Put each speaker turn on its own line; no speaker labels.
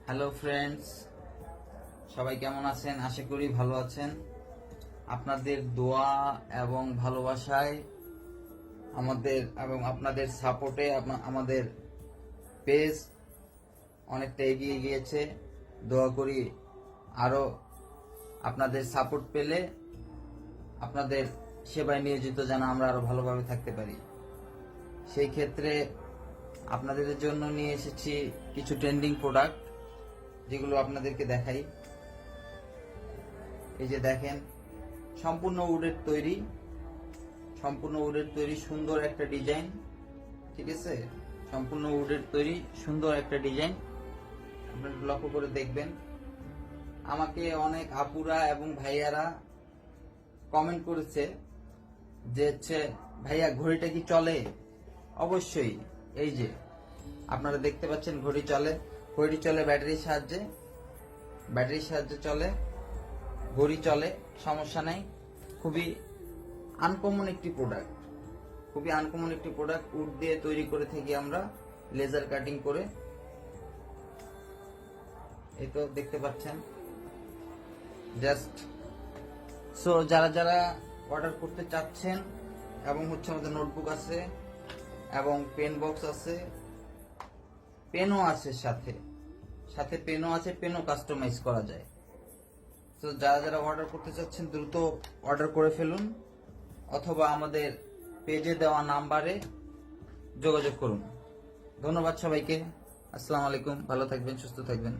Hello friends, সবাই কেমন আছেন? আশা করি ভালো আছেন। আপনাদের দোয়া এবং ভালোবাসায় আমাদের এবং আপনাদের সাপোর্টে আমাদের পেজ অনেকটা এগিয়ে গিয়েছে। দোয়া করি আরো আপনাদের সাপোর্ট পেলে আপনাদের সেবায় নিয়োজিত যেন আমরা আরো ভালোভাবে থাকতে পারি। সেই ক্ষেত্রে আপনাদের জন্য নিয়ে এসেছি কিছু ট্রেন্ডিং প্রোডাক্ট, যেগুলো আপনাদেরকে দেখাই। এই যে দেখেন, সম্পূর্ণ উডের তৈরি সুন্দর একটা ডিজাইন। ঠিক আছে, সম্পূর্ণ উডের তৈরি সুন্দর একটা ডিজাইন। আপনারা লক্ষ্য করে দেখবেন। আমাকে অনেক আপুরা এবং ভাইয়ারা কমেন্ট করেছে যে ভাইয়া ঘড়িটা কি চলে? অবশ্যই। এই যে আপনারা দেখতে পাচ্ছেন ঘড়ি চলে ব্যাটারির সাহায্যে চলে, ঘড়ি চলে, সমস্যা নাই। খুবই আনকমন একটি প্রোডাক্ট, উড দিয়ে তৈরি করে থাকি আমরা, লেজার কাটিং করে। এই তো দেখতে পাচ্ছেন। জাস্ট সো যারা অর্ডার করতে চাচ্ছেন, এবং আমাদের নোটবুক আছে এবং পেন বক্স আছে, পেনও আছে, সাথে পেনও কাস্টমাইজ করা যায়। তো যারা অর্ডার করতে চাচ্ছেন দ্রুত অর্ডার করে ফেলুন, অথবা আমাদের পেজে দেওয়া নাম্বারে যোগাযোগ করুন। ধন্যবাদ সবাইকে। আসসালামু আলাইকুম। ভালো থাকবেন, সুস্থ থাকবেন।